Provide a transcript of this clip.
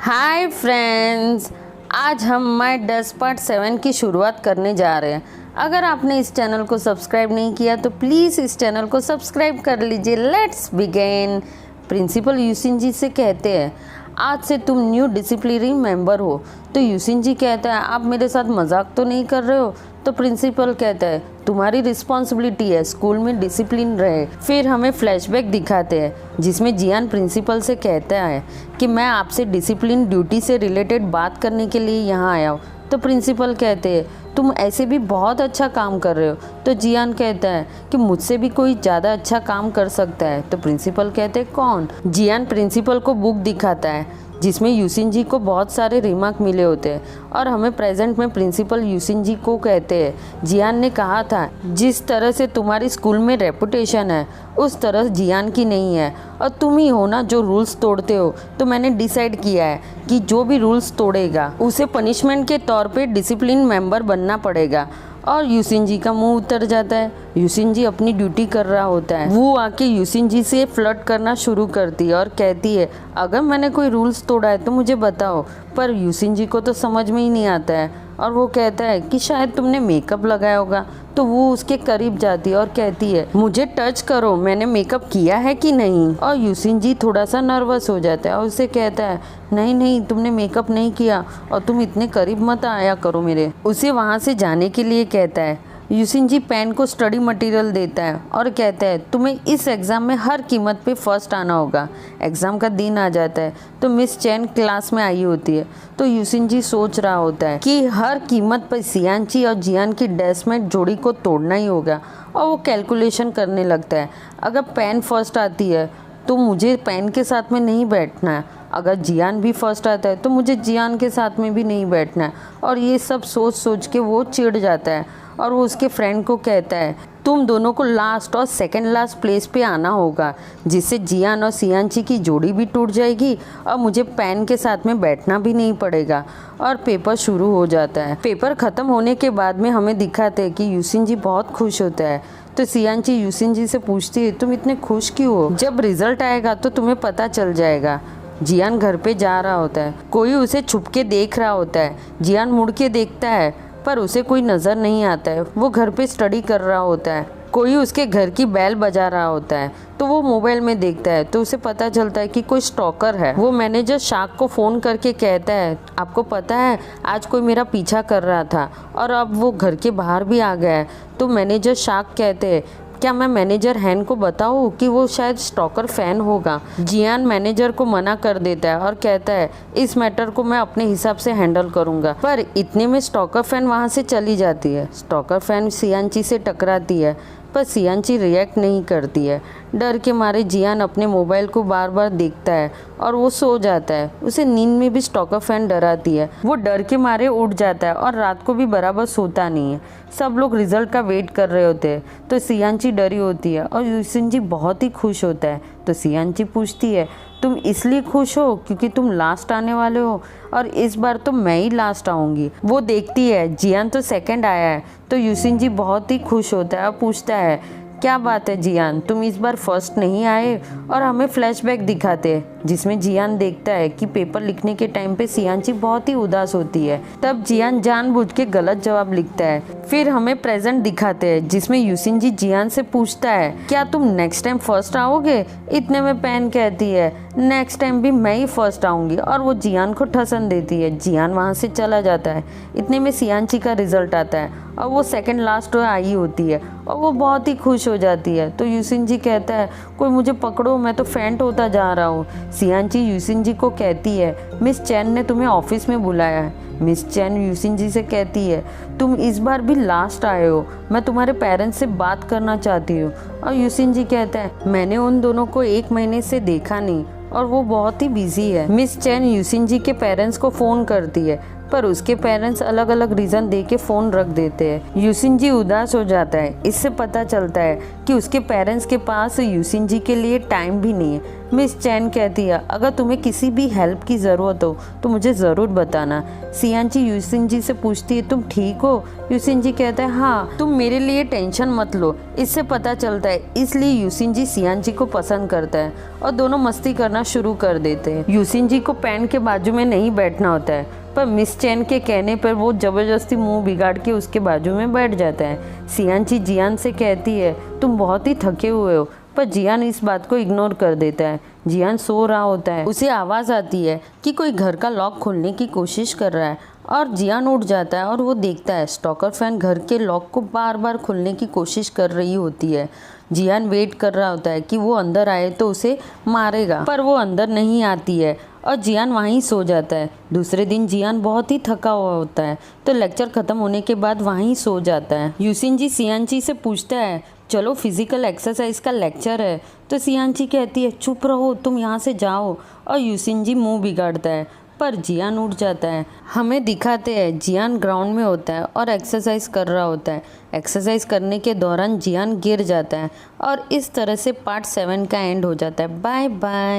Hi friends, आज हम my dust part 7 की शुरुआत करने जा रहे हैं। अगर आपने इस चैनल को सब्सक्राइब नहीं किया तो प्लीज़ इस चैनल को सब्सक्राइब कर लीजिए। Let's begin. प्रिंसिपल यूसिन जी से कहते हैं, आज से तुम न्यू डिसिप्लिनरी मेंबर हो। तो यूसिन जी कहता है, आप मेरे साथ मजाक तो नहीं कर रहे हो? तो प्रिंसिपल कहता है, तुम्हारी रिस्पॉन्सिबिलिटी है स्कूल में डिसिप्लिन रहे। फिर हमें फ्लैशबैक दिखाते हैं जिसमें जियान प्रिंसिपल से कहता है कि मैं आपसे डिसिप्लिन ड्यूटी से रिलेटेड बात करने के लिए यहाँ आया हूँ। तो प्रिंसिपल कहते हैं, तुम ऐसे भी बहुत अच्छा काम कर रहे हो। तो जियान कहता है कि मुझसे भी कोई ज़्यादा अच्छा काम कर सकता है। तो प्रिंसिपल कहते हैं, कौन? जियान प्रिंसिपल को बुक दिखाता है जिसमें यूसिन जी को बहुत सारे रिमार्क मिले होते हैं और हमें प्रेजेंट में प्रिंसिपल यूसिन जी को कहते हैं, जियान ने कहा था जिस तरह से तुम्हारी स्कूल में रेपुटेशन है उस तरह जियान की नहीं है और तुम ही हो ना जो रूल्स तोड़ते हो। तो मैंने डिसाइड किया है कि जो भी रूल्स तोड़ेगा उसे पनिशमेंट के तौर पे डिसिप्लिन मेंबर बनना पड़ेगा। और यूसिन जी का मुंह उतर जाता है। यूसिन जी अपनी ड्यूटी कर रहा होता है। वो आके यूसिन जी से फ्लर्ट करना शुरू करती है और कहती है, अगर मैंने कोई रूल्स तोड़ा है तो मुझे बताओ। पर यूसिन जी को तो समझ में ही नहीं आता है और वो कहता है कि शायद तुमने मेकअप लगाया होगा। तो वो उसके करीब जाती है और कहती है, मुझे टच करो, मैंने मेकअप किया है कि नहीं। और यूसिन जी थोड़ा सा नर्वस हो जाता है और उसे कहता है, नहीं नहीं, तुमने मेकअप नहीं किया और तुम इतने करीब मत आया करो मेरे। उसे वहाँ से जाने के लिए कहता है। यूसिन जी पेन को स्टडी मटेरियल देता है और कहता है, तुम्हें इस एग्ज़ाम में हर कीमत पे फर्स्ट आना होगा। एग्ज़ाम का दिन आ जाता है तो मिस चैन क्लास में आई होती है। तो यूसिन जी सोच रहा होता है कि हर कीमत पर सियांची और जियान की डेस्कमेट जोड़ी को तोड़ना ही होगा और वो कैलकुलेशन करने लगता है। अगर पेन फर्स्ट आती है तो मुझे पेन के साथ में नहीं बैठना है, अगर जियान भी फर्स्ट आता है तो मुझे जियान के साथ में भी नहीं बैठना है। और ये सब सोच सोच के वो चिढ़ जाता है और वो उसके फ्रेंड को कहता है, तुम दोनों को लास्ट और सेकंड लास्ट प्लेस पे आना होगा, जिससे जियान और सियांची की जोड़ी भी टूट जाएगी और मुझे पेन के साथ में बैठना भी नहीं पड़ेगा। और पेपर शुरू हो जाता है। पेपर ख़त्म होने के बाद में हमें दिखाते हैं कि यूसिन जी बहुत खुश होता है। तो सियांची यूसिन जी से पूछती है, तुम इतने खुश क्यों हो? जब रिजल्ट आएगा तो तुम्हें पता चल जाएगा। जियान घर पे जा रहा होता है, कोई उसे छुप के देख रहा होता है। जियान मुड़ के देखता है पर उसे कोई नज़र नहीं आता है। वो घर पे स्टडी कर रहा होता है। कोई उसके घर की बेल बजा रहा होता है तो वो मोबाइल में देखता है तो उसे पता चलता है कि कोई स्टॉकर है। वो मैनेजर शाक को फ़ोन करके कहता है, आपको पता है आज कोई मेरा पीछा कर रहा था और अब वो घर के बाहर भी आ गया है। तो मैनेजर शाक कहते हैं, क्या मैं मैनेजर हैन को बताऊं कि वो शायद स्टॉकर फैन होगा? जियान मैनेजर को मना कर देता है और कहता है, इस मैटर को मैं अपने हिसाब से हैंडल करूंगा। पर इतने में स्टॉकर फैन वहां से चली जाती है। स्टॉकर फैन सियांची से टकराती है पर सियांची रिएक्ट नहीं करती है। डर के मारे जियान अपने मोबाइल को बार बार देखता है और वो सो जाता है। उसे नींद में भी स्टॉकर फैन डराती है। वो डर के मारे उठ जाता है और रात को भी बराबर सोता नहीं है। सब लोग रिजल्ट का वेट कर रहे होते हैं तो सियांची डरी होती है और यूसिन जी बहुत ही खुश होता है। तो सियांची पूछती है, तुम इसलिए खुश हो क्योंकि तुम लास्ट आने वाले हो और इस बार तो मैं ही लास्ट आऊँगी। वो देखती है जियान तो सेकंड आया है। तो यूसिन जी बहुत ही खुश होता है और पूछता है, क्या बात है जियान, तुम इस बार फर्स्ट नहीं आए? और हमें फ्लैशबैक दिखाते हैं जिसमें जियान देखता है कि पेपर लिखने के टाइम पे सियांची बहुत ही उदास होती है। तब जियान जानबूझ के गलत जवाब लिखता है। फिर हमें प्रेजेंट दिखाते हैं जिसमें यूसिन जी जियान से पूछता है, क्या तुम नेक्स्ट टाइम फर्स्ट आओगे? इतने में पेन कहती है, नेक्स्ट टाइम भी मैं ही फर्स्ट आऊँगी और वो जियान को ठसन देती है। जियान वहाँ से चला जाता है। इतने में सियांची का रिजल्ट आता है और वो सेकंड लास्ट आई होती है और वो बहुत ही खुश हो जाती है। तो यूसिन जी कहता है, कोई मुझे पकड़ो, मैं तो फेंट होता जा रहा हूँ। सियांची यूसिन जी को कहती है, मिस चैन ने तुम्हें ऑफिस में बुलाया है। मिस चैन यूसिन जी से कहती है, तुम इस बार भी लास्ट आए हो, मैं तुम्हारे पेरेंट्स से बात करना चाहती हूँ। और यूसिन जी कहता है, मैंने उन दोनों को 1 महीने से देखा नहीं और वो बहुत ही बिजी है। मिस चैन यूसिन जी के पेरेंट्स को फ़ोन करती है पर उसके पेरेंट्स अलग अलग रीज़न दे के फ़ोन रख देते हैं। यूसिन जी उदास हो जाता है। इससे पता चलता है कि उसके पेरेंट्स के पास यूसिन जी के लिए टाइम भी नहीं है। मिस चैन कहती है, अगर तुम्हें किसी भी हेल्प की ज़रूरत हो तो मुझे ज़रूर बताना। सियांची यूसिन जी से पूछती है, तुम ठीक हो? यूसिन जी कहता है, हाँ, तुम मेरे लिए टेंशन मत लो, इससे पता चलता है, इसलिए यूसिन जी सियान जी को पसंद करता है और दोनों मस्ती करना शुरू कर देते हैं। यूसिन जी को पैन के बाजू में नहीं बैठना होता है, पर मिस चैन के कहने पर वो जबरदस्ती मुंह बिगाड़ के उसके बाजू में बैठ जाता है। सियान जी जियान से कहती है, तुम बहुत ही थके हुए हो, पर जियान इस बात को इग्नोर कर देता है। जियान सो रहा होता है, उसे आवाज़ आती है कि कोई घर का लॉक खोलने की कोशिश कर रहा है और जियान उठ जाता है और वो देखता है स्टॉकर फैन घर के लॉक को बार बार खोलने की कोशिश कर रही होती है। जियान वेट कर रहा होता है कि वो अंदर आए तो उसे मारेगा, पर वो अंदर नहीं आती है और जियान वहीं सो जाता है। दूसरे दिन जियान बहुत ही थका हुआ होता है तो लेक्चर ख़त्म होने के बाद वहीं सो जाता है। यूसिन जी सियान जी से पूछता है, चलो फिजिकल एक्सरसाइज का लेक्चर है, तो सियान जी कहती है, चुप रहो, तुम यहाँ से जाओ, और यूसिन जी मुंह बिगाड़ता है, पर जियान उठ जाता है। हमें दिखाते हैं जियान ग्राउंड में होता है और एक्सरसाइज कर रहा होता है। एक्सरसाइज करने के दौरान जियान गिर जाता है और इस तरह से पार्ट 7 का एंड हो जाता है। Bye bye.